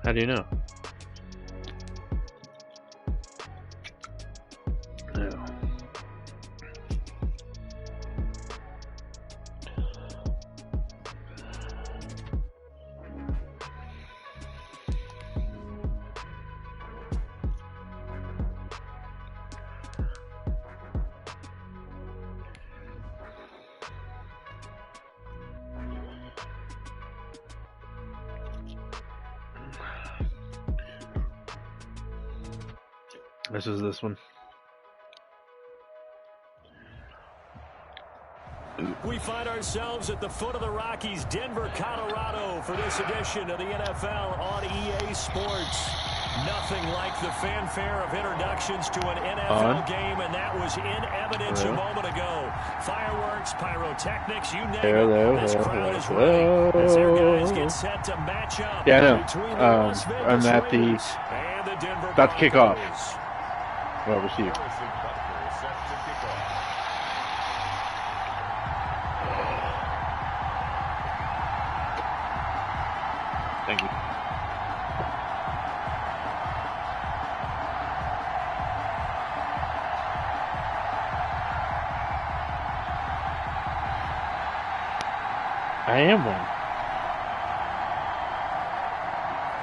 How do you know? No. This is this one. We find ourselves at the foot of the Rockies, Denver, Colorado, for this edition of the NFL on EA Sports. Nothing like the fanfare of introductions to an NFL game, and that was in evidence a moment ago. Fireworks, pyrotechnics, you name it. This crowd is ready as their guys get set to match up. Yeah, I know. Between the Las Vegas I'm at the Raiders and the Denver about to kick off. Broncos. Well, receive. Thank you. I am one.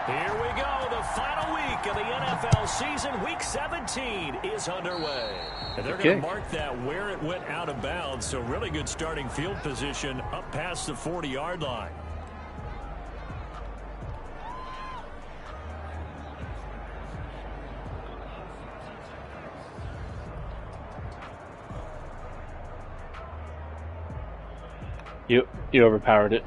Here we go. The final week of the NFL season. Week 17 is underway. And they're going to mark that where it went out of bounds. So really good starting field position up past the 40-yard line. You overpowered it.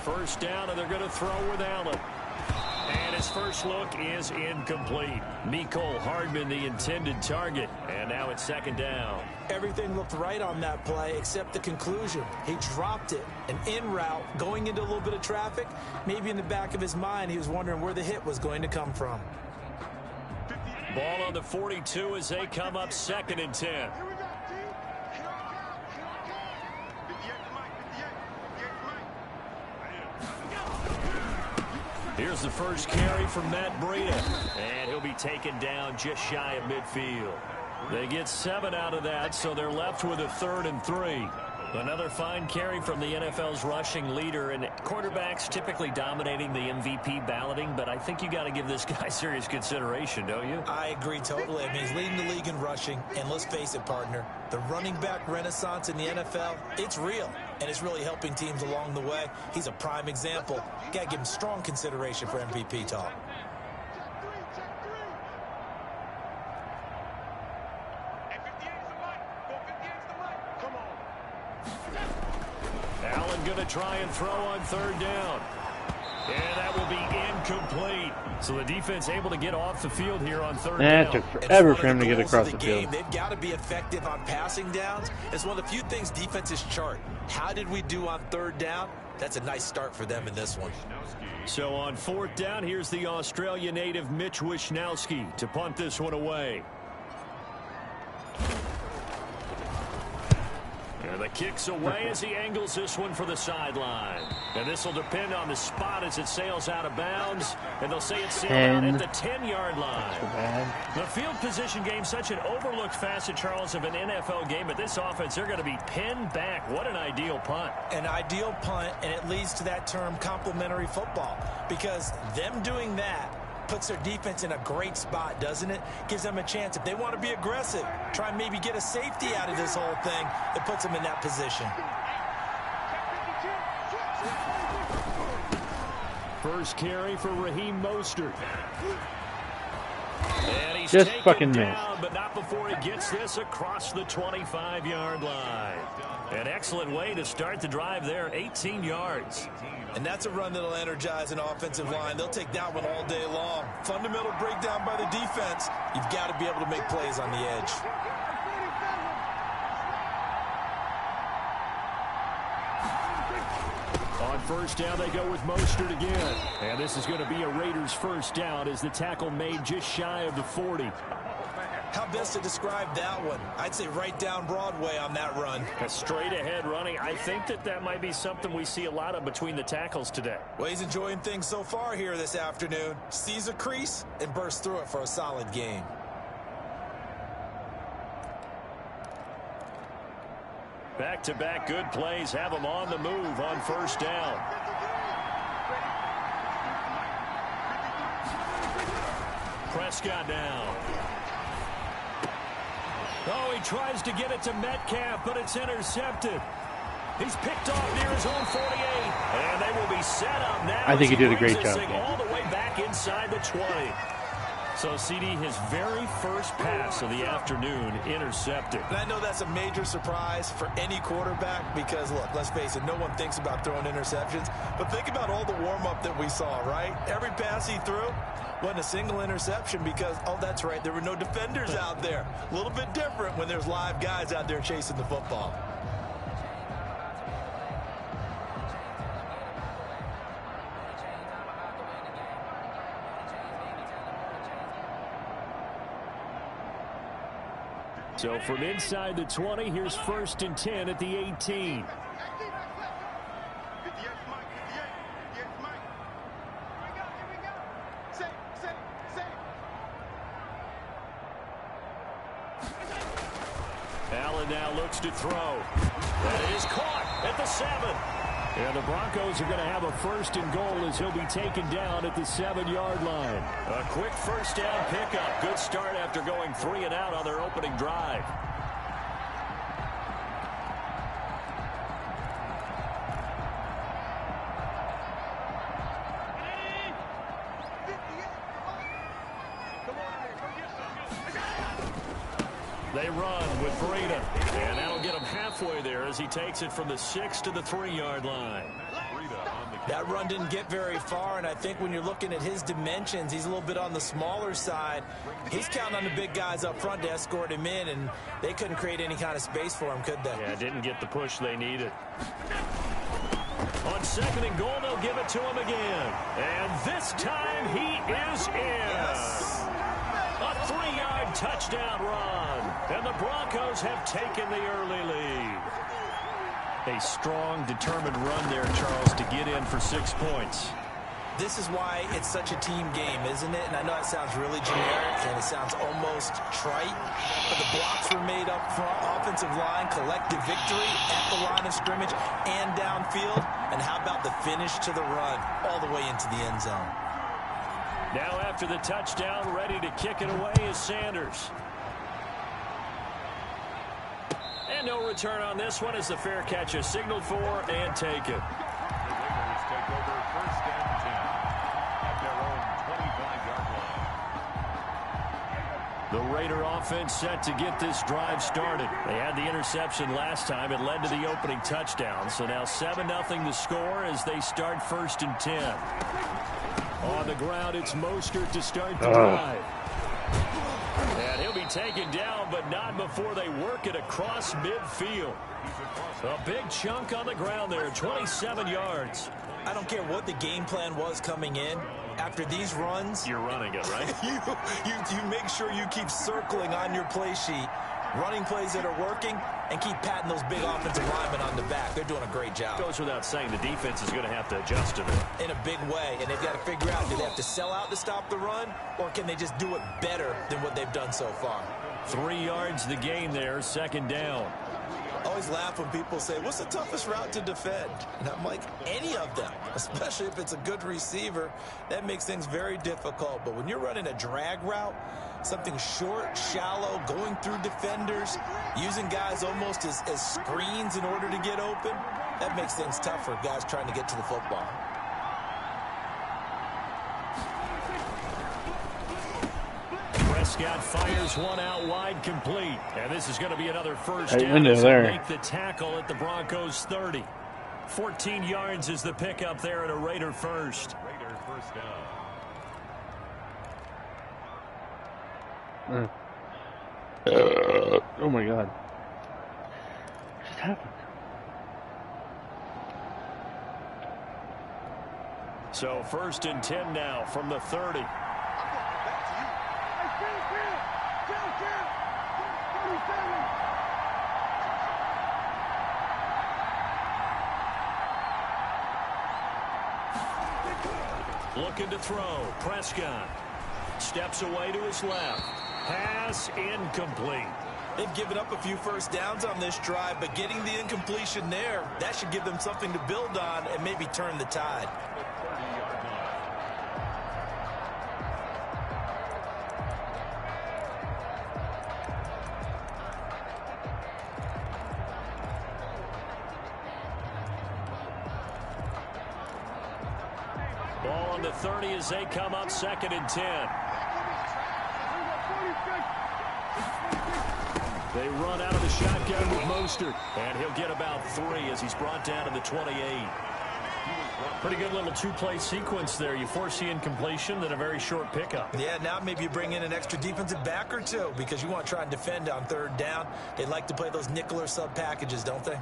First down, and they're going to throw with Allen. And his first look is incomplete. Mecole Hardman, the intended target. And now it's second down. Everything looked right on that play except the conclusion. He dropped it. An in route, going into a little bit of traffic. Maybe in the back of his mind, he was wondering where the hit was going to come from. Ball on the 42 as they come up 2nd and 10. Here's the first carry from Matt Breida. And he'll be taken down just shy of midfield. They get 7 out of that, so they're left with a 3rd and 3. Another fine carry from the NFL's rushing leader, and quarterbacks typically dominating the MVP balloting, but I think you got to give this guy serious consideration, don't you? I agree totally. I mean, he's leading the league in rushing, and let's face it, partner, the running back renaissance in the NFL, it's real, and it's really helping teams along the way. He's a prime example. Got to give him strong consideration for MVP talk. Allen going to try and throw on 3rd down. And that will be incomplete. So the defense able to get off the field here on 3rd down. It took forever for him to get across the field. They've got to be effective on passing downs. It's one of the few things defenses chart. How did we do on 3rd down? That's a nice start for them in this one. So on 4th down, here's the Australia native Mitch Wishnowsky to punt this one away. And the kick's away as he angles this one for the sideline. And this will depend on the spot as it sails out of bounds. And they'll say it's sailed out at the 10-yard line. The field position game, such an overlooked facet, Charles, of an NFL game. But this offense, they're going to be pinned back. What an ideal punt. An ideal punt, and it leads to that term complementary football. Because them doing that puts their defense in a great spot, doesn't it? Gives them a chance. If they want to be aggressive, try and maybe get a safety out of this whole thing, it puts them in that position. First carry for Raheem Mostert. And he's just fucking missed. But not before he gets this across the 25-yard line. An excellent way to start the drive there, 18 yards. And that's a run that'll energize an offensive line. They'll take that one all day long. Fundamental breakdown by the defense. You've got to be able to make plays on the edge. On first down, they go with Mostert again. And this is going to be a Raiders first down as the tackle made just shy of the 40. How best to describe that one? I'd say right down Broadway on that run. A straight ahead running. I think that might be something we see a lot of between the tackles today. Well, he's enjoying things so far here this afternoon. Sees a crease and bursts through it for a solid gain. Back-to-back good plays have them on the move on first down. Prescott now. Oh, he tries to get it to Metcalf, but it's intercepted. He's picked off near his own 48, and they will be set up now. I think he did a great job. All the way back inside the 20. So, CD, his very first pass of the afternoon intercepted. And I know that's a major surprise for any quarterback because, look, let's face it, no one thinks about throwing interceptions. But think about all the warm-up that we saw, right? Every pass he threw wasn't a single interception because, oh, that's right, there were no defenders out there. A little bit different when there's live guys out there chasing the football. So from inside the 20, here's 1st and 10 at the 18. Allen now looks to throw. That is caught at the 7. And the Broncos are going to have a 1st and goal as he'll be taken down at the 7-yard line. A quick first down pickup. Good start after going 3 and out on their opening drive. They run with Breida, and that'll get him halfway there as he takes it from the 6 to the 3-yard line. That run didn't get very far, and I think when you're looking at his dimensions, he's a little bit on the smaller side. He's counting on the big guys up front to escort him in, and they couldn't create any kind of space for him, could they? Yeah, didn't get the push they needed. On 2nd and goal, they'll give it to him again. And this time he is in. Yes. A 3-yard touchdown run. And the Broncos have taken the early lead. A strong, determined run there, Charles, to get in for 6 points. This is why it's such a team game, isn't it? And I know it sounds really generic and it sounds almost trite, but the blocks were made up front, offensive line, collective victory at the line of scrimmage and downfield. And how about the finish to the run all the way into the end zone? Now after the touchdown, ready to kick it away is Sanders. And no return on this one as the fair catch is signaled for and taken. The Raiders take over 1st and 10 at their own 25-yard line. The Raider offense set to get this drive started. They had the interception last time. It led to the opening touchdown. So now 7-0 the score as they start 1st and 10. On the ground, it's Mostert to start the drive. And he'll be taken down, but not before they work it across midfield. A big chunk on the ground there, 27 yards. I don't care what the game plan was coming in. After these runs, you're running it, right? you make sure you keep circling on your play sheet, running plays that are working, and keep patting those big offensive linemen on the back. They're doing a great job. Goes without saying the defense is going to have to adjust to that. In a big way, and they've got to figure out, do they have to sell out to stop the run, or can they just do it better than what they've done so far? 3 yards the gain there, 2nd down. I always laugh when people say, what's the toughest route to defend? And I'm like, any of them, especially if it's a good receiver. That makes things very difficult. But when you're running a drag route, something short, shallow, going through defenders, using guys almost as screens in order to get open, that makes things tough for guys trying to get to the football. Prescott fires one out wide, complete. And this is going to be another 1st down. Into there. Make the tackle at the Broncos 30. 14 yards is the pickup there at a Raider first. Raider first down. Oh my God. What just happened? So 1st and 10 now from the 30. Looking to throw. Prescott steps away to his left. Pass incomplete. They've given up a few first downs on this drive, but getting the incompletion there, that should give them something to build on and maybe turn the tide. 30-yard line. Ball on the 30 as they come up 2nd and 10. They run out of the shotgun with Mostert, and he'll get about 3 as he's brought down to the 28. Pretty good little two-play sequence there. You force the incompletion, then a very short pickup. Yeah, now maybe you bring in an extra defensive back or two because you want to try and defend on 3rd down. They like to play those nickel or sub packages, don't they?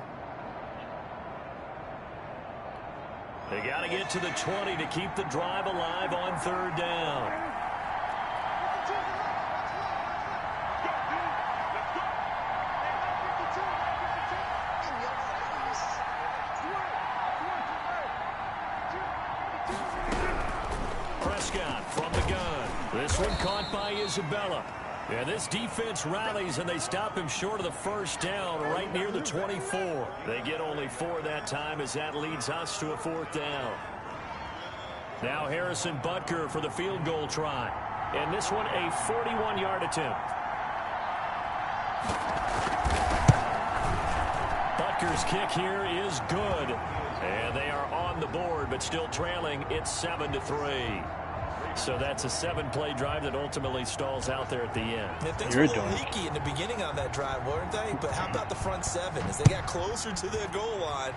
They got to get to the 20 to keep the drive alive on 3rd down. Prescott from the gun. This one caught by Isabella. And this defense rallies, and they stop him short of the 1st down right near the 24. They get only 4 that time as that leads us to a 4th down. Now Harrison Butker for the field goal try. And this one a 41-yard attempt. Butker's kick here is good. And they are on the board, but still trailing. It's 7-3. So that's a 7-play drive that ultimately stalls out there at the end. Yeah, things were a little leaky in the beginning on that drive, weren't they? But how about the front 7? As they got closer to their goal line,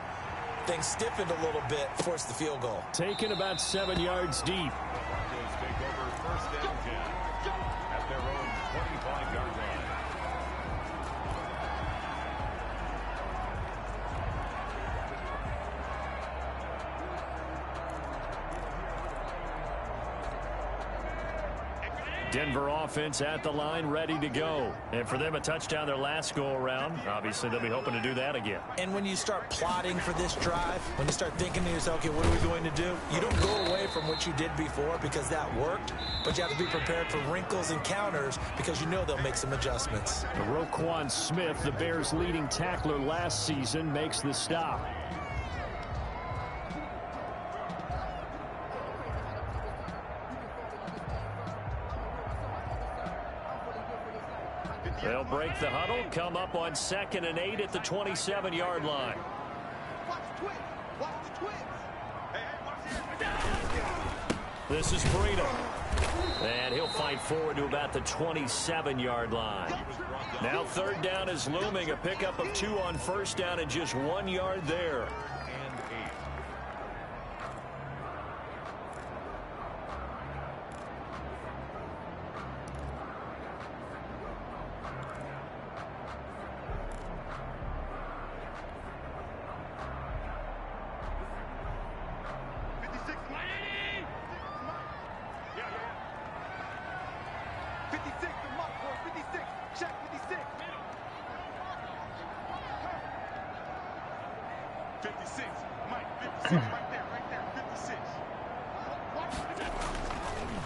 things stiffened a little bit, forced the field goal. Taken about 7 yards deep. Broncos take over 1st and 10 at their own 25-yard line. Denver offense at the line, ready to go. And for them, a touchdown their last go-around. Obviously, they'll be hoping to do that again. And when you start plotting for this drive, when you start thinking to yourself, okay, what are we going to do? You don't go away from what you did before because that worked, but you have to be prepared for wrinkles and counters because you know they'll make some adjustments. Roquan Smith, the Bears' leading tackler last season, makes the stop. They'll break the huddle, come up on 2nd and 8 at the 27-yard line. This is Breida. And he'll fight forward to about the 27-yard line. Now 3rd down is looming, a pickup of 2 on 1st down and just 1 yard there.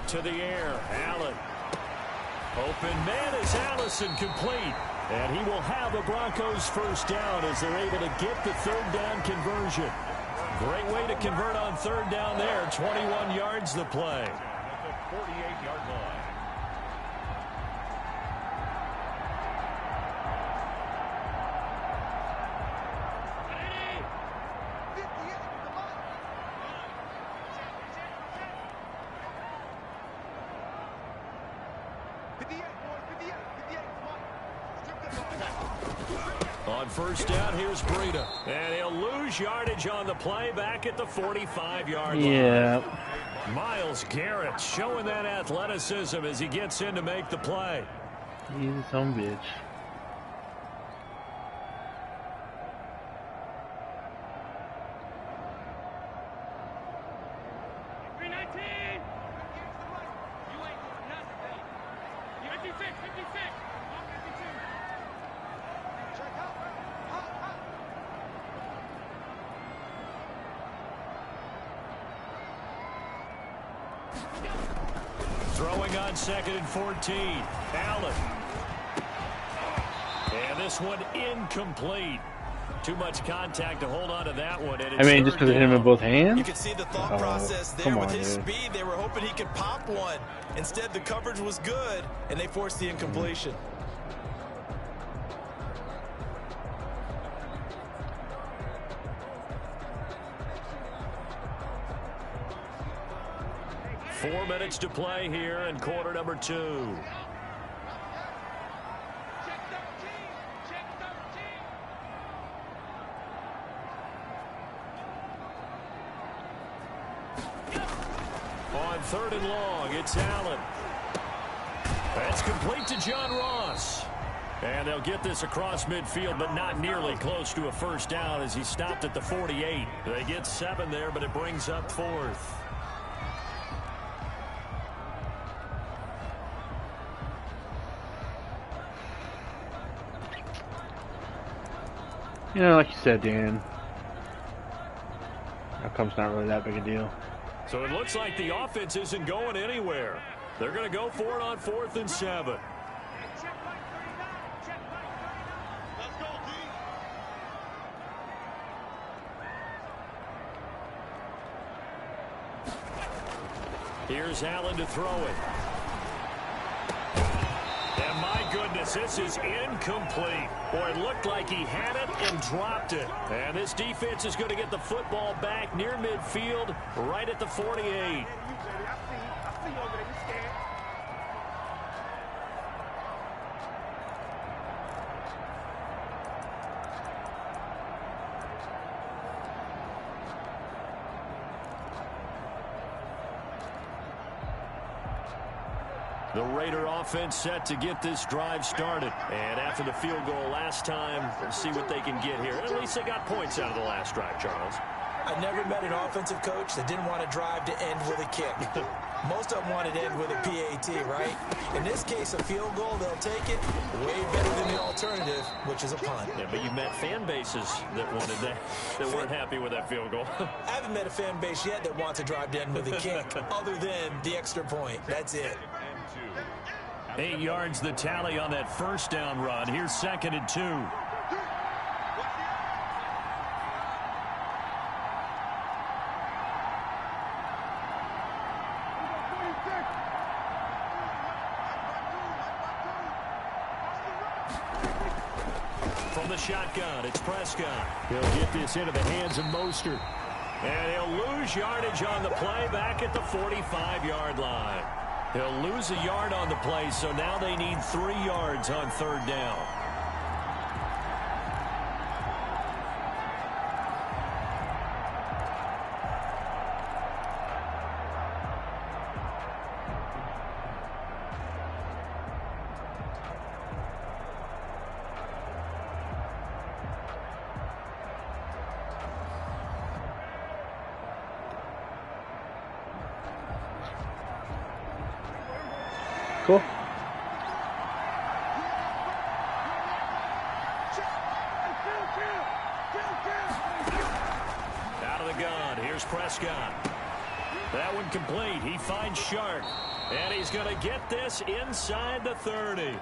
To the air, Allen. Open man is Allison, complete. And he will have the Broncos 1st down as they're able to get the 3rd down conversion. Great way to convert on 3rd down there. 21 yards the play. At the 48-yard line. On on first down. Here's Breida. And he'll lose yardage on the play back at the 45-yard line. Yeah. Myles Garrett showing that athleticism as he gets in to make the play. He's a son of a bitch. Throwing on 2nd and 14. Allen. And this one incomplete. Too much contact to hold on to that one. And I mean, just because it hit him in both hands? You can see the thought process there with his speed. They were hoping he could pop one. Instead, the coverage was good, and they forced the incompletion. Four minutes to play here in quarter number 2. On 3rd and long, it's Allen. That's complete to John Ross. And they'll get this across midfield, but not nearly close to a first down as he stopped at the 48. They get 7 there, but it brings up 4th. You know, like you said, Dan, outcome's not really that big a deal. So it looks like the offense isn't going anywhere. They're going to go for it on 4th and 7. Here's Allen to throw it. And my goodness, this is incomplete. Boy, it looked like he had it and dropped it. And this defense is going to get the football back near midfield, right at the 48. The Raider offense set to get this drive started. And after the field goal last time, we'll see what they can get here. At least they got points out of the last drive, Charles. I never met an offensive coach that didn't want to drive to end with a kick. Most of them wanted to end with a PAT, right? In this case, a field goal, they'll take it. Way better than the alternative, which is a punt. Yeah, but you've met fan bases that wanted that weren't happy with that field goal. I haven't met a fan base yet that wants to drive to end with a kick, other than the extra point. That's it. 8 yards the tally on that first down run. Here's 2nd and 2. From the shotgun, it's Prescott. He'll get this into the hands of Mostert. And he'll lose yardage on the play back at the 45-yard line. He'll lose a yard on the play, so now they need 3 yards on 3rd down. Cool. Out of the gun, here's Prescott. That one complete. He finds Shark. And he's going to get this inside the 30.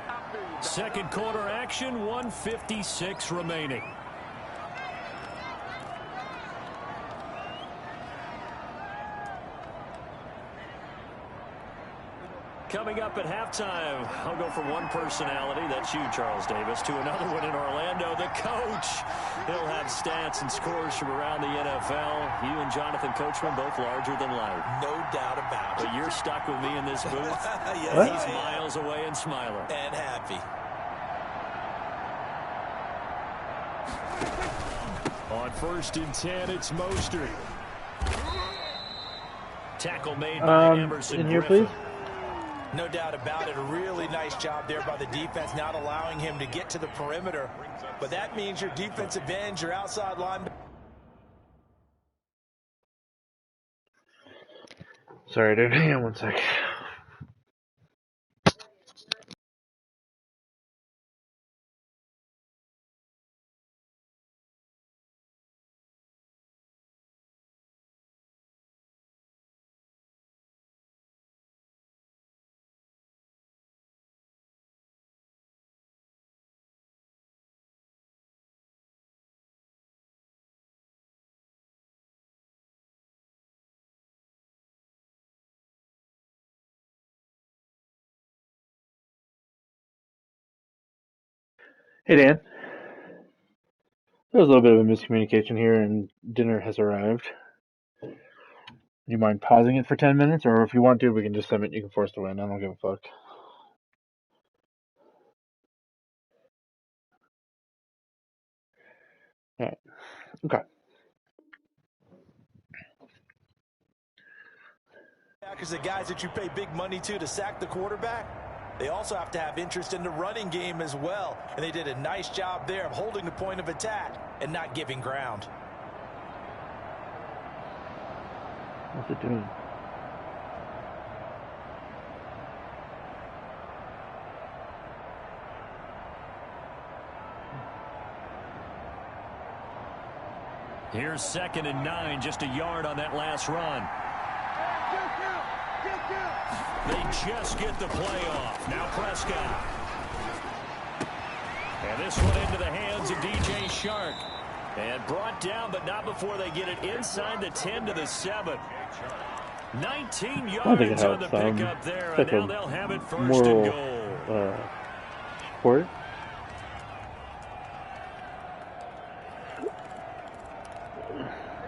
Second quarter action, 1:56 remaining. Coming up at halftime, I'll go from one personality, that's you, Charles Davis, to another one in Orlando, the coach. He'll have stats and scores from around the NFL. You and Jonathan Coachman both larger than life. No doubt about it. But you're stuck with me in this booth. Yes, He's miles away and smiling. and happy. On 1st and 10, it's Mostert. Tackle made by Emerson in here, Griffin. please. No doubt about it. A really nice job there by the defense, not allowing him to get to the perimeter. But that means your defensive ends, your outside line. Sorry, dude. Hang on one sec. Hey, Dan. There's a little bit of a miscommunication here, and dinner has arrived. Do you mind pausing it for 10 minutes? Or if you want to, we can just submit. You can force the win. I don't give a fuck. Alright. Okay. Because the guys that you pay big money to sack the quarterback, they also have to have interest in the running game as well. And they did a nice job there of holding the point of attack and not giving ground. What's it doing? Here's 2nd and 9, just a yard on that last run. They just get the play off. Now Prescott. And this one into the hands of DJ Shark. And brought down, but not before they get it inside the 10 to the 7. 19 yards on the pickup there, and now they'll have it 1st and goal. Support.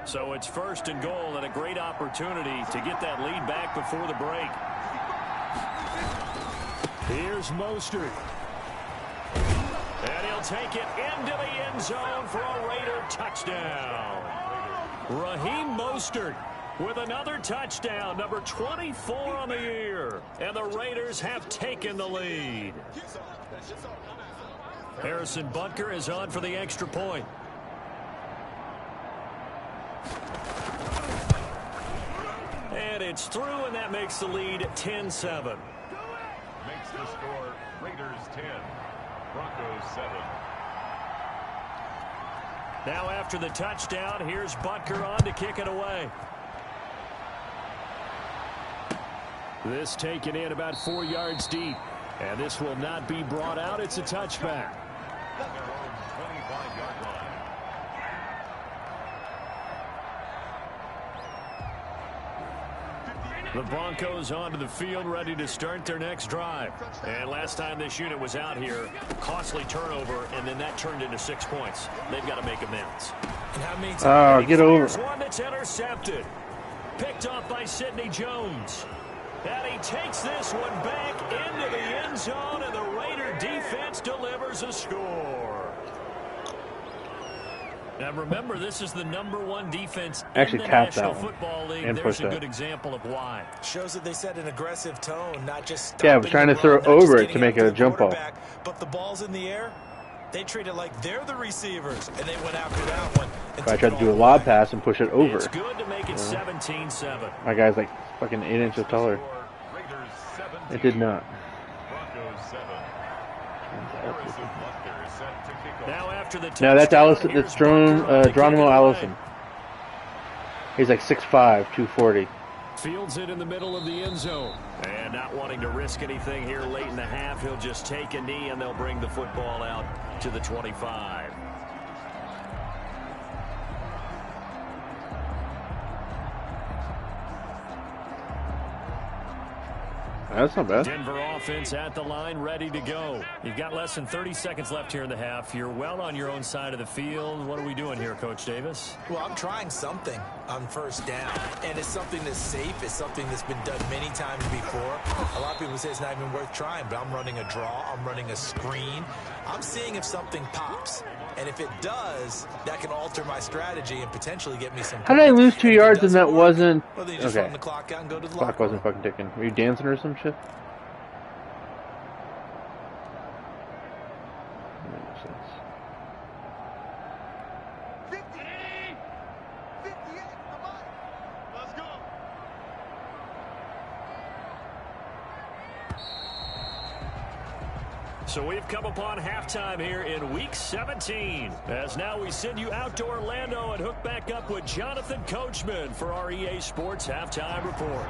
So it's 1st and goal, and a great opportunity to get that lead back before the break. Here's Mostert. And he'll take it into the end zone for a Raider touchdown. Raheem Mostert with another touchdown, number 24 on the year. And the Raiders have taken the lead. Harrison Butker is on for the extra point. And it's through, and that makes the lead 10-7. Makes the score Raiders 10, Broncos 7. Now after the touchdown, here's Butker on to kick it away. This taken in about 4 yards deep. And this will not be brought out. It's a touchback. Their own 25-yard line. The Broncos onto the field, ready to start their next drive. And last time this unit was out here, costly turnover, and then that turned into 6 points. They've got to make amends. And how many Oh, get over. Here's one that's intercepted. Picked off by Sidney Jones. And he takes this one back into the end zone, and the Raider defense delivers a score. Now remember, this is the #1 defense Actually in the tapped National that one Football League. and There's pushed a it. good example of why. Shows that they set an aggressive tone, not just Yeah, I was trying to throw over it to make it a jump ball. But the ball's in the air. They treat it like they're the receivers, and they went after that one. If I tried to do a lob pass and push it over. It's good to make it 17-7. My guy's like fucking 8 inches taller. Raiders 17, It did not. Broncos 7. Harrison Butker is set to kick off. Now after the No, that's touchdown, Allison. here's That's Butker on to kick Geronimo it away. Allison. He's like 6'5", 240. Fields it in the middle of the end zone. And not wanting to risk anything here late in the half, he'll just take a knee and they'll bring the football out to the 25. That's not bad. Denver offense at the line, ready to go. You've got less than 30 seconds left here in the half. You're well on your own side of the field. What are we doing here, Coach Davis? Well, I'm trying something on first down, and it's something that's safe. It's something that's been done many times before. A lot of people say it's not even worth trying, but I'm running a draw. I'm running a screen. I'm seeing if something pops. And if it does, that can alter my strategy and potentially get me some points. How did I lose 2 yards and that wasn't... Well, then you just run the clock out and go to the clock wasn't fucking ticking. Were you dancing or some shit? That makes sense. 58, come on. Let's go. So we've come upon halftime here in Week 17. As now we send you out to Orlando and hook back up with Jonathan Coachman for our EA Sports Halftime Report.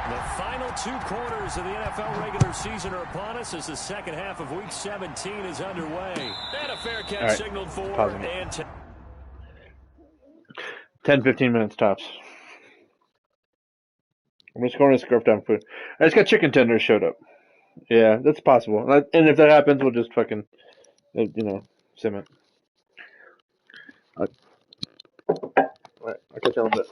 The final 2 quarters of the NFL regular season are upon us as the second half of Week 17 is underway. And a fair catch signaled for. And 10-15 minutes tops. I'm just going to scarf down food. I just got chicken tenders showed up. Yeah, that's possible. And if that happens, we'll just fucking, sim it. Alright, I'll catch you in a bit.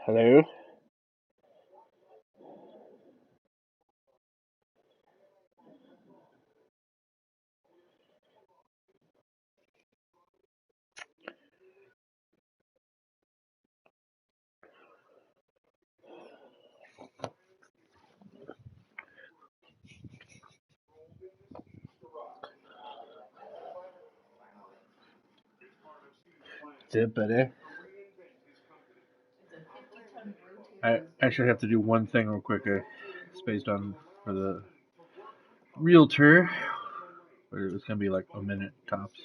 Hello? That's it, buddy. I actually have to do one thing real quick. It's based on for the realtor. But it's gonna be like a minute tops.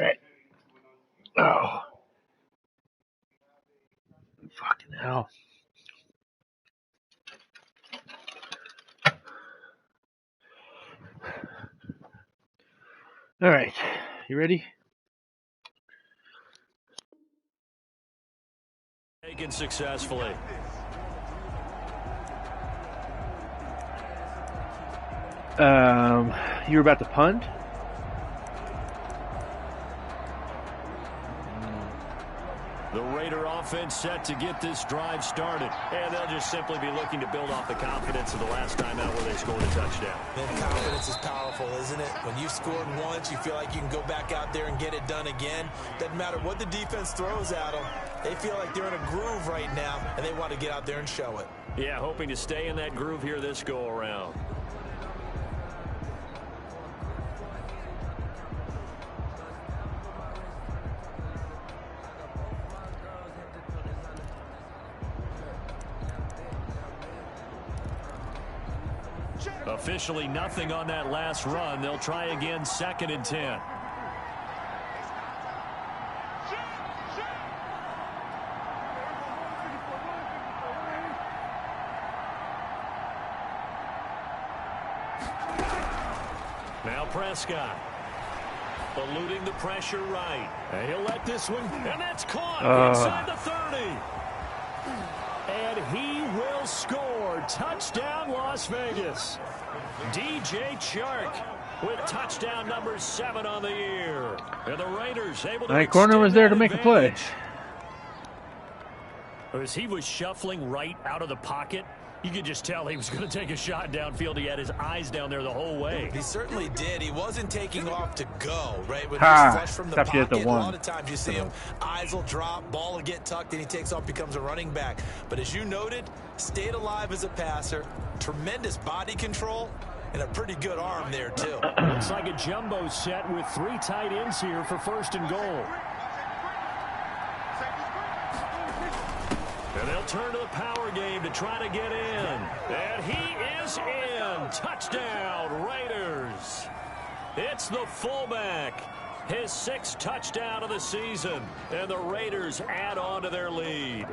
Right. Oh. Fucking hell. Alright. You ready? Taken successfully. You were about to punt? The Raider offense set to get this drive started. And they'll just simply be looking to build off the confidence of the last time out where they scored a touchdown. Man, confidence is powerful, isn't it? When you've scored once, you feel like you can go back out there and get it done again. Doesn't matter what the defense throws at them. They feel like they're in a groove right now, and they want to get out there and show it. Yeah, hoping to stay in that groove here this go-around. Officially nothing on that last run. They'll try again 2nd and 10. Now Prescott. Eluding the pressure right. And he'll let this one, and that's caught inside the 30. And he will score. Touchdown, Las Vegas. DJ Chark with touchdown number 7 on the year. And the Raiders able to corner was there to make a play. As he was shuffling right out of the pocket, you could just tell he was going to take a shot downfield. He had his eyes down there the whole way. He certainly did. He wasn't taking off to go, right? When Ha! he's flush from the Stopped you at pocket, the a one. lot of times you see him, eyes will drop, ball will get tucked, and he takes off, becomes a running back. But as you noted, stayed alive as a passer, tremendous body control, and a pretty good arm there, too. Looks like a jumbo set with 3 tight ends here for 1st and goal. And they'll turn to the power game to try to get in. And he is in. Touchdown, Raiders. It's the fullback. His 6th touchdown of the season. And the Raiders add on to their lead.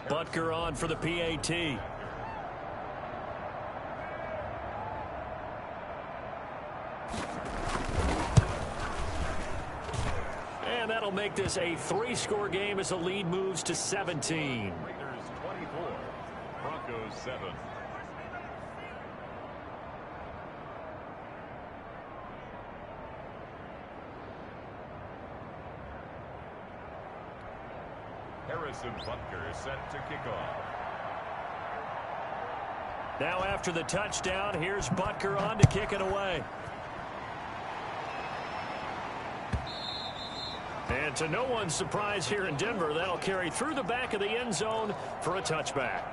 Butker on for the PAT. And that'll make this a 3-score game as the lead moves to 17. Raiders 24, Broncos 7. Harrison Butker is set to kick off. Now after the touchdown, here's Butker on to kick it away. And to no one's surprise here in Denver, that'll carry through the back of the end zone for a touchback.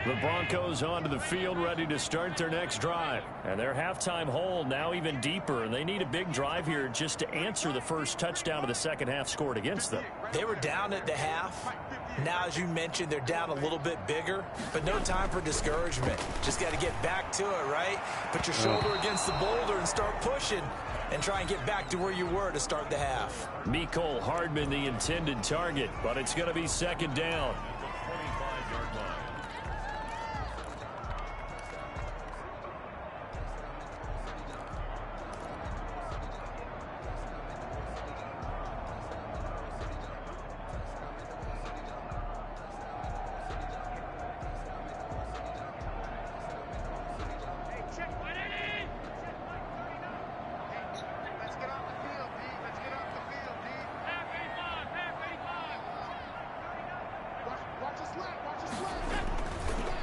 The Broncos onto the field ready to start their next drive. And their halftime hole now even deeper. And they need a big drive here just to answer the first touchdown of the second half scored against them. They were down at the half. Now, as you mentioned, they're down a little bit bigger. But no time for discouragement. Just got to get back to it, right? Put your shoulder against the boulder and start pushing. And try and get back to where you were to start the half. Mecole Hardman the intended target. But it's going to be second down.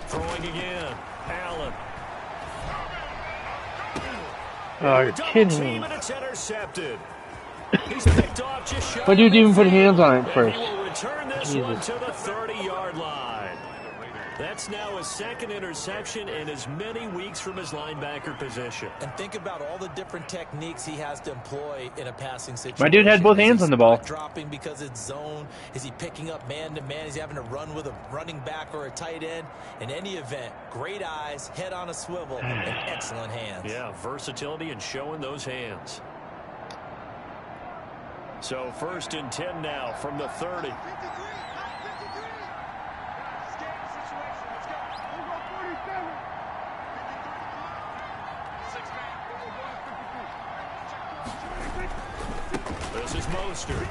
Throwing again. Allen. Oh, you're kidding me. And it's intercepted. He's picked off just shy. Why do you even put hands on it first? He will return this one to the 30-yard line. That's now his second interception in as many weeks from his linebacker position. And think about all the different techniques he has to employ in a passing situation. My dude had both hands on the ball. Dropping because it's zone. Is he picking up man-to-man? Is he having to run with a running back or a tight end? In any event, great eyes, head on a swivel, and excellent hands. Yeah, versatility and showing those hands. So 1st and 10 now from the 30. This is Mostert.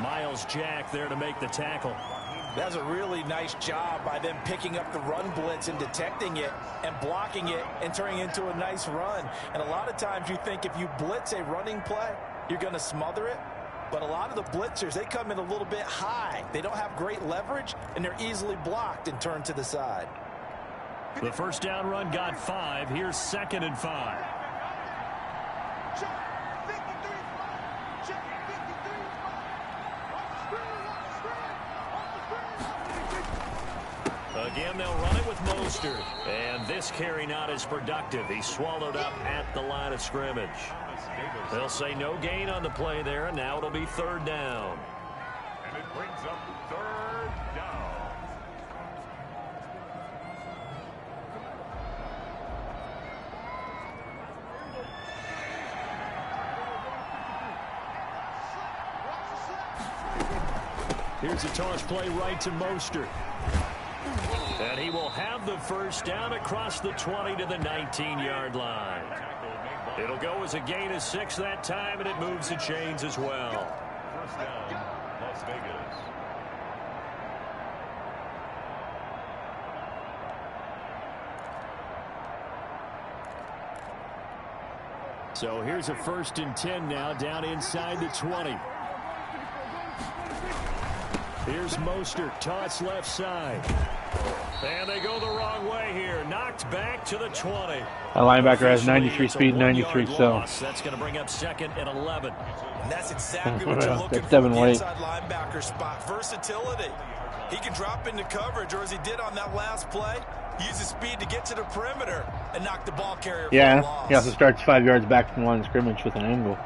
Myles Jack there to make the tackle. That's a really nice job by them picking up the run blitz and detecting it and blocking it and turning it into a nice run. And a lot of times you think if you blitz a running play, you're going to smother it. But a lot of the blitzers, they come in a little bit high. They don't have great leverage, and they're easily blocked and turned to the side. The first down run got 5. Here's 2nd and 5. Again, they'll run it with Mostert. And this carry not as productive. He swallowed up at the line of scrimmage. They'll say no gain on the play there, and now it'll be 3rd down. And it brings up 3rd down. Here's a toss play right to Mostert. And he will have the first down across the 20 to the 19-yard line. It'll go as a gain of 6 that time, and it moves the chains as well. First down, Las Vegas. So here's a 1st and 10 now down inside the 20. Here's Mostert, toss left side. And they go the wrong way here. Knocked back to the 20. A linebacker has 93 speed, 93 so. That's going to bring up 2nd and 11. And that's exactly what you're looking That's for Devin in the White. inside linebacker spot. Versatility. He can drop into coverage, or as he did on that last play, use his speed to get to the perimeter and knock the ball carrier for a Yeah, loss. he also starts 5 yards back from the line of scrimmage with an angle.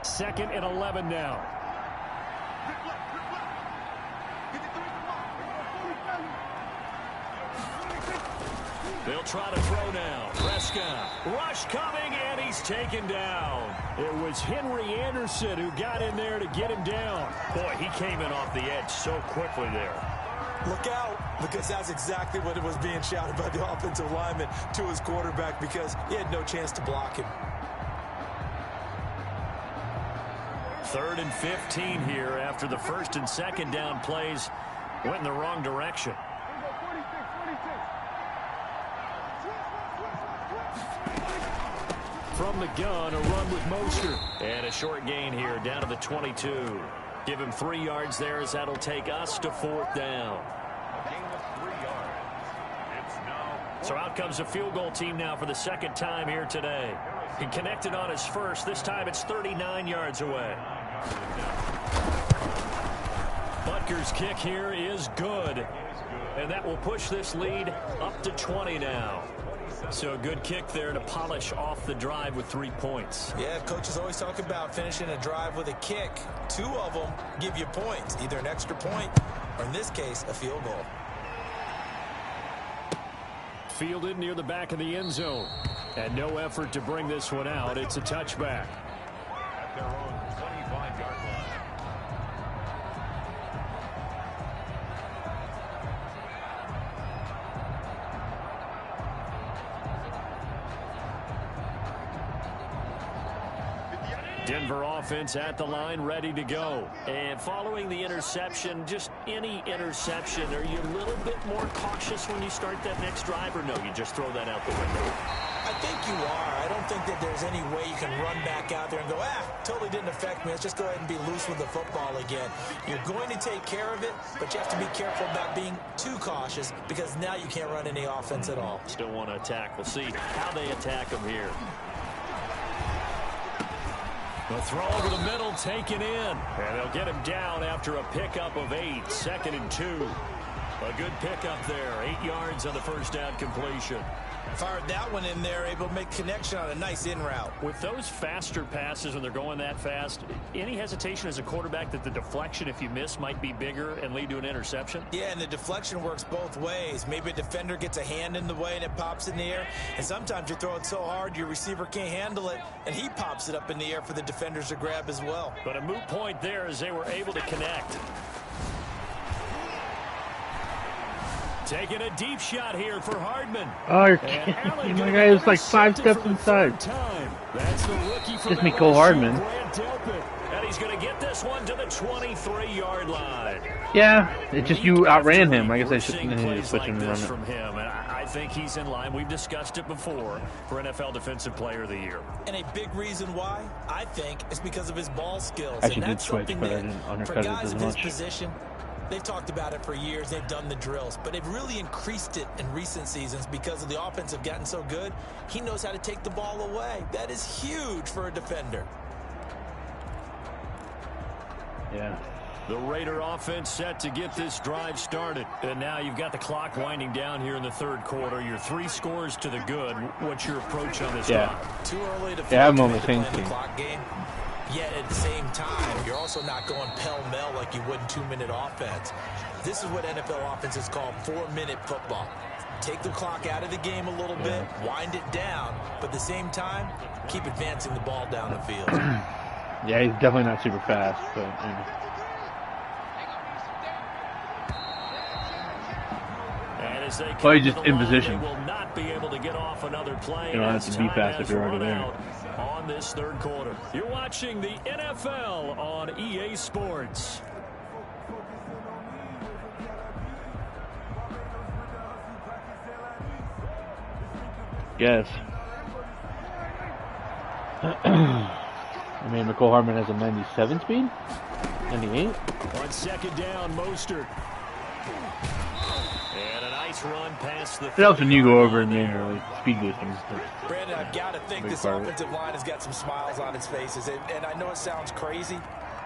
2nd and 11 now. They'll try to throw now. Prescott. Rush coming, and he's taken down. It was Henry Anderson who got in there to get him down. Boy, he came in off the edge so quickly there. Look out, because that's exactly what it was being shouted by the offensive lineman to his quarterback, because he had no chance to block him. 3rd and 15 here after the first and second down plays went in the wrong direction. From the gun, a run with Mostert. And a short gain here down to the 22. Give him 3 yards there as that'll take us to 4th down. A gain of 3 yards. It's now. So out comes a field goal team now for the second time here today. He connected on his first. This time it's 39 yards away. Butker's kick here is good. And that will push this lead up to 20 now. So a good kick there to polish off the drive with 3 points. Yeah, coaches always talk about finishing a drive with a kick. 2 of them give you points, either an extra point or, in this case, a field goal. Fielded near the back of the end zone. And no effort to bring this one out. It's a touchback. At their own 25-yard line. Denver offense at the line, ready to go. And following the interception, just any interception, are you a little bit more cautious when you start that next drive, or no, you just throw that out the window? I think you are. I don't think that there's any way you can run back out there and go, totally didn't affect me. Let's just go ahead and be loose with the football again. You're going to take care of it, but you have to be careful about being too cautious because now you can't run any offense at all. Still want to attack. We'll see how they attack them here. The throw over the middle, taken in. And they'll get him down after a pickup of 8. 2nd and 2. A good pickup there. 8 yards on the first down completion. Fired that one in there, able to make connection on a nice in route. With those faster passes when they're going that fast, any hesitation as a quarterback that the deflection, if you miss, might be bigger and lead to an interception? Yeah, and the deflection works both ways. Maybe a defender gets a hand in the way and it pops in the air. And sometimes you throw it so hard your receiver can't handle it, and he pops it up in the air for the defenders to grab as well. But a moot point there as they were able to connect. Taking a deep shot here for Hardman. Oh, you're kidding. My guy is like 5 steps inside. That's the rookie from Just me, Cole Hardman. And he's going to get this one to the 23-yard line. Yeah, it's just you outran him. I guess I shouldn't switch him and run it. From him, and I think he's in line. We've discussed it before for NFL Defensive Player of the Year. And a big reason why, I think, is because of his ball skills. Actually, and that's did switch, something but I that, didn't undercut for it guys as in his much. position, they've talked about it for years. They've done the drills, but they've really increased it in recent seasons because of the offense have gotten so good. He knows how to take the ball away. That is huge for a defender. Yeah. The Raider offense set to get this drive started. And now you've got the clock winding down here in the 3rd quarter. You're 3 scores to the good. What's your approach on this drive? Too early to I'm on the play same the team. clock game. Yet at the same time, you're also not going pell-mell like you would in 2-minute offense. This is what NFL offenses call 4-minute football. Take the clock out of the game a little bit, wind it down, but at the same time, keep advancing the ball down the field. Yeah, he's definitely not super fast, but And as they well, he's come just to the in line, position. they will not be able to get off another play. You don't have as to be time fast has if you're already run there. out on this 3rd quarter. You're watching the NFL on EA Sports. Yes. I mean, Mecole Hardman has a 97 speed? 98? On 2nd down, Mostert. And a nice run past the... It helps when you go over and manually speed boost him. Brandon, I've got to think Big this part of it. offensive line has got some smiles on its faces. And I know it sounds crazy,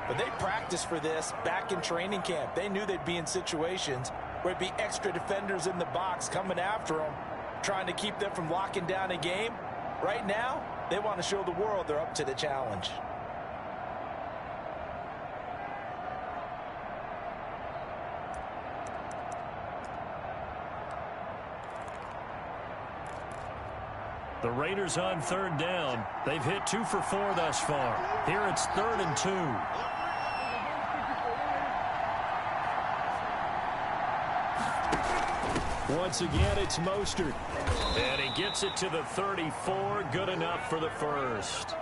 but they practiced for this back in training camp. They knew they'd be in situations where it'd be extra defenders in the box coming after them, trying to keep them from locking down a game. Right now, they want to show the world they're up to the challenge. The Raiders on 3rd down. They've hit 2 for 4 thus far. Here it's 3rd and 2. Once again, it's Mostert. And he gets it to the 34. Good enough for the first.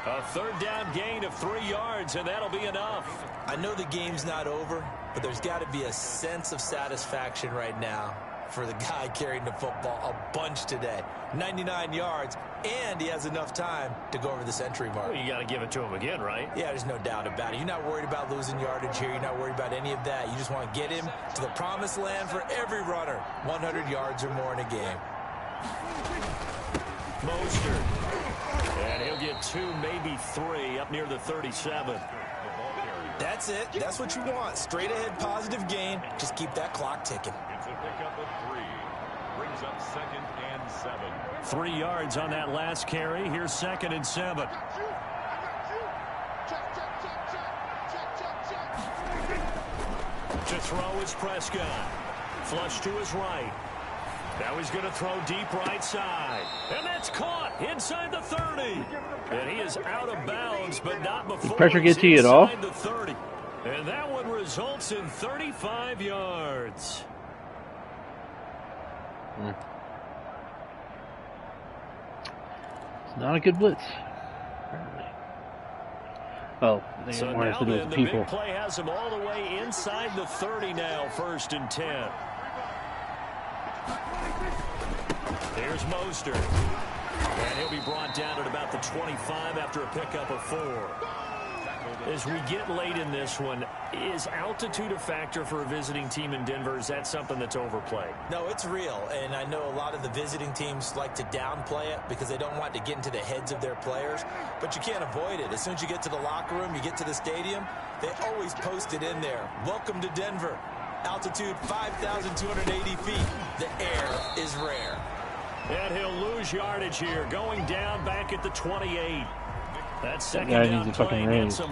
A third down gain of 3 yards, and that'll be enough. I know the game's not over, but there's got to be a sense of satisfaction right now for the guy carrying the football a bunch today. 99 yards, and he has enough time to go over the century mark. Well, you got to give it to him again, right? Yeah, there's no doubt about it. You're not worried about losing yardage here. You're not worried about any of that. You just want to get him to the promised land for every runner. 100 yards or more in a game. Mostert. And he'll get 2, maybe 3 up near the 37. That's it. That's what you want. Straight ahead positive gain. Just keep that clock ticking. It's a pickup of 3. Brings up 2nd and 7. 3 yards on that last carry. Here's 2nd and 7. To throw is Prescott. Flush to his right. Now he's going to throw deep right side. And that's caught inside the 30. And he is out of bounds, but not before. Does pressure get to you at all? The 30. And that one results in 35 yards. It's not a good blitz. Apparently. Oh, they So want us now to do then, with the people. big play has him all the way inside the 30 now, 1st and 10. Here's Mostert. And he'll be brought down at about the 25 after a pickup of 4. As we get late in this one, is altitude a factor for a visiting team in Denver? Is that something that's overplayed? No, it's real, and I know a lot of the visiting teams like to downplay it because they don't want to get into the heads of their players, but you can't avoid it. As soon as you get to the locker room, you get to the stadium, they always post it in there. Welcome to Denver. Altitude 5,280 feet. The air is rare. And he'll lose yardage here, going down back at the 28. That second guy down needs a fucking play raise. gets a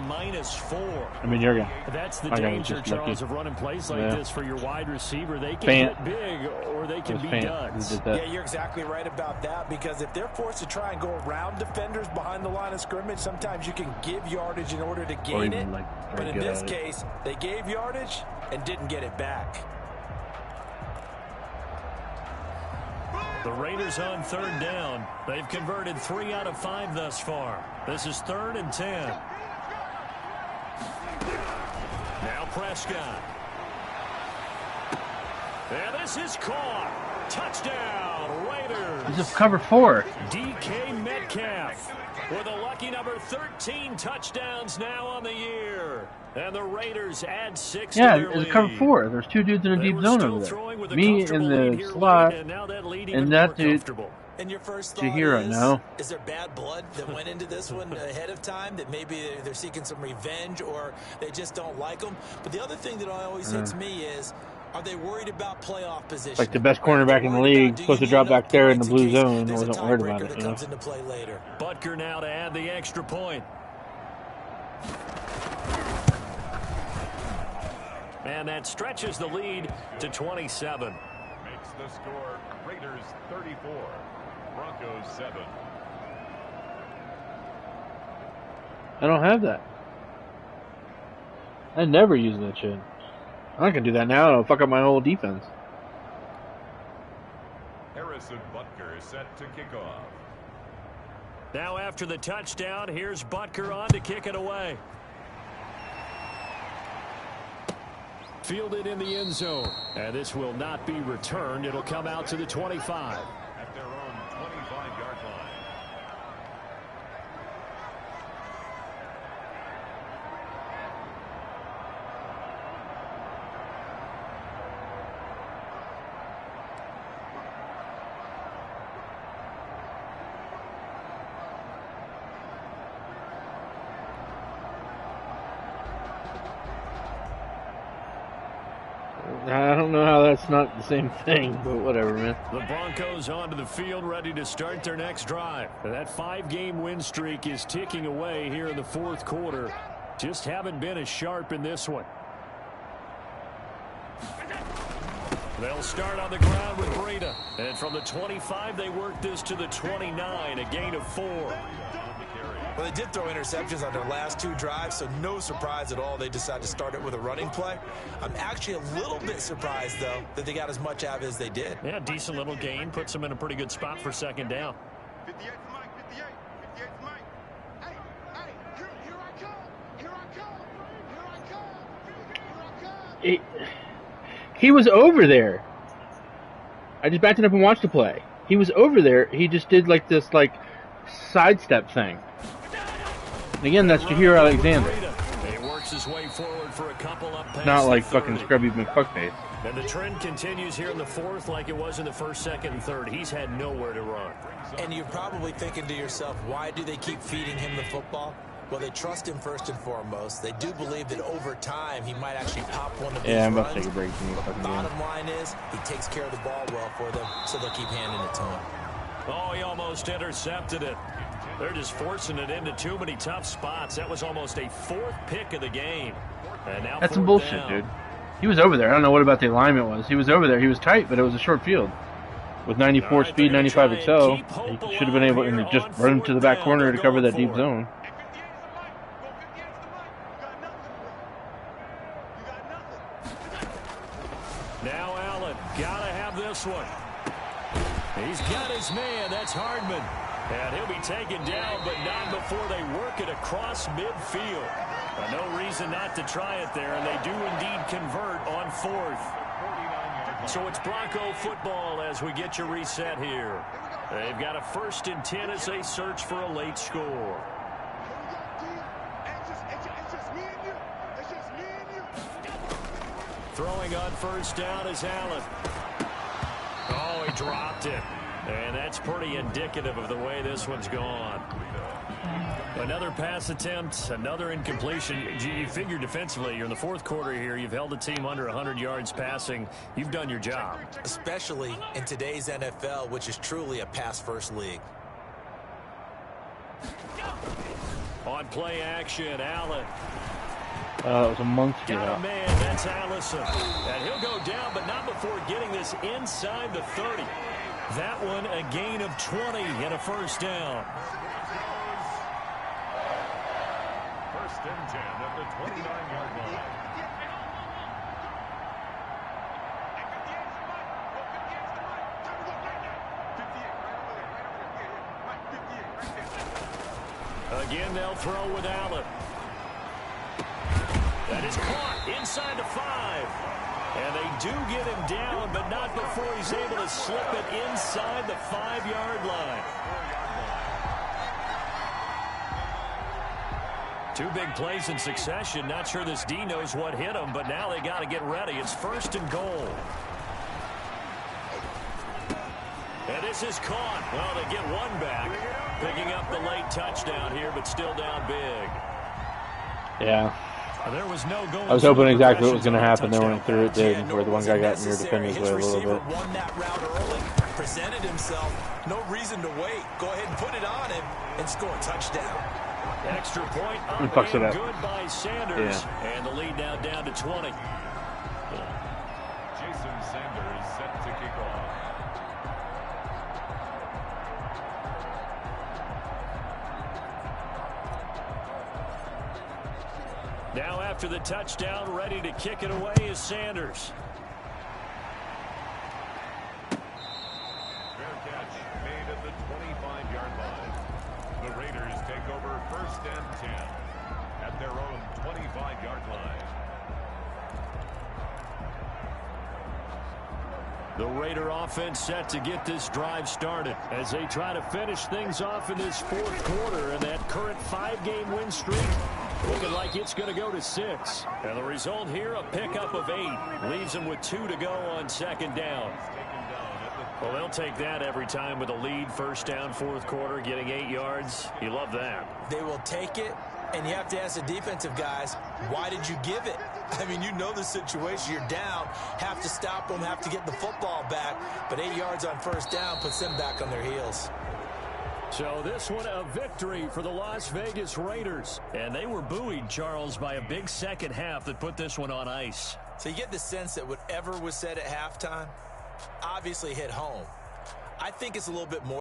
-4. I mean, you're gonna. That's the I gotta danger, just Charles, lucky. of running plays like Yeah. this for your wide receiver. They can Fant. get big or they can It was be Fant who duds. did that. Yeah, you're exactly right about that because if they're forced to try and go around defenders behind the line of scrimmage, sometimes you can give yardage in order to gain even, it. like, try But to in get this at it. case, they gave yardage and didn't get it back. The Raiders on 3rd down. They've converted 3 out of 5 thus far. This is 3rd and 10. Now Prescott. And this is caught. Touchdown, Raiders. This is cover 4. DK Metcalf with a lucky number 13 touchdowns now on the year. And the Raiders add 6 Yeah, to their it's lead. cover 4. There's 2 dudes in a They deep were zone still over throwing with there. a Me comfortable in lead the here slot, late, and now that lead and even that more dude. comfortable. And your first To thought hear it now. is there bad blood that went into this one ahead of time, that maybe they're seeking some revenge or they just don't like them? But the other thing that always hits me is, are they worried about playoff position? Like the best cornerback in the league, supposed to drop back there in the blue zone, There's a wasn't worried about tiebreaker it. that You know? comes into play later. Butker now to add the extra point. And that stretches the lead to 27. Makes the score Raiders 34, Broncos 7. I don't have that. I never use that shit. I can do that now. It'll fuck up my whole defense. Harrison Butker is set to kick off. Now after the touchdown, here's Butker on to kick it away. Fielded in the end zone. And this will not be returned. It'll come out to the 25. At their own 25-yard line. I don't know how that's not the same thing, but whatever, man. The Broncos onto the field, ready to start their next drive. That 5-game win streak is ticking away here in the 4th quarter. Just haven't been as sharp in this one. They'll start on the ground with Breida. And from the 25, they work this to the 29, a gain of 4. Well, they did throw interceptions on their last 2 drives, so no surprise at all they decided to start it with a running play. I'm actually a little bit surprised, though, that they got as much out of it as they did. Yeah, decent little gain. Puts them in a pretty good spot for 2nd down. 58's Mike, 58. 58's Mike. Hey, he was over there. I just backed it up and watched the play. He was over there. He just did like this sidestep thing. And again, that's Jaheir Alexander. He works his way forward for a couple up past Not like the fucking 30. Scrubby McFuckface. And the trend continues here in the fourth like it was in the first, second, and third. He's had nowhere to run. And you're probably thinking to yourself, why do they keep feeding him the football? Well, they trust him first and foremost. They do believe that over time he might actually pop one of these Yeah, I'm runs. about to take a break from you But fucking bottom game. line is he takes care of the ball well for them, so they'll keep handing it to him. Oh, he almost intercepted it. They're just forcing it into too many tough spots. That was almost a fourth pick of the game. And now That's some fourth bullshit, down. dude. He was over there. I don't know what about the alignment was. He was over there. He was tight, but it was a short field. With 94 All right, speed, they're gonna 95 try and XL, keep hope he should have been able alive to here just on run to the back fourth corner down. to cover They're that deep going for it. zone. Now Allen, gotta have this one. He's got his man, that's Hardman. And he'll be taken down, but not before they work it across midfield. No reason not to try it there, and they do indeed convert on fourth. So it's Bronco football as we get you reset here. They've got a 1st and 10 as they search for a late score. Throwing on 1st down is Allen. Oh, he dropped it. And that's pretty indicative of the way this one's gone. Another pass attempt, another incompletion. You figure defensively, you're in the fourth quarter here. You've held the team under 100 yards passing. You've done your job. Especially in today's NFL, which is truly a pass-first league. On play action, Allen. That was a monkey Got a out. man, that's Allison. And he'll go down, but not before getting this inside the 30. That one a gain of 20 and a 1st down. 1st and 10 at the 29-yard line. Again, they'll throw with Allen. That is caught inside the 5. And they do get him down, but not before he's able to slip it inside the 5-yard line. 2 big plays in succession. Not sure this D knows what hit him, but now they got to get ready. It's 1st and goal. And this is caught. Well, they get one back. Picking up the late touchdown here, but still down big. Yeah. There was no going. I was hoping exactly what was going to happen there when he threw it, did, where the one guy got near defender's way a little bit. Won that route early, presented himself. No reason to wait. Go ahead and put it on him and score a touchdown. Extra point Who up fucks it and up? good by Sanders. And the lead now down to 20. Jason Sanders set to kick off. Now after the touchdown, ready to kick it away is Sanders. Fair catch made at the 25-yard line. The Raiders take over 1st and 10 at their own 25-yard line. The Raider offense set to get this drive started as they try to finish things off in this fourth quarter, and that current 5-game win streak looking like it's going to go to 6. And the result here, a pickup of 8. Leaves them with 2 to go on 2nd down. Well, they'll take that every time with a lead. 1st down, 4th quarter, getting 8 yards. You love that. They will take it, and you have to ask the defensive guys, why did you give it? I mean, you know the situation. You're down, have to stop them, have to get the football back. But 8 yards on 1st down puts them back on their heels. So this one a victory for the Las Vegas Raiders. And they were buoyed, Charles, by a big second half that put this one on ice. So you get the sense that whatever was said at halftime obviously hit home. I think it's a little bit more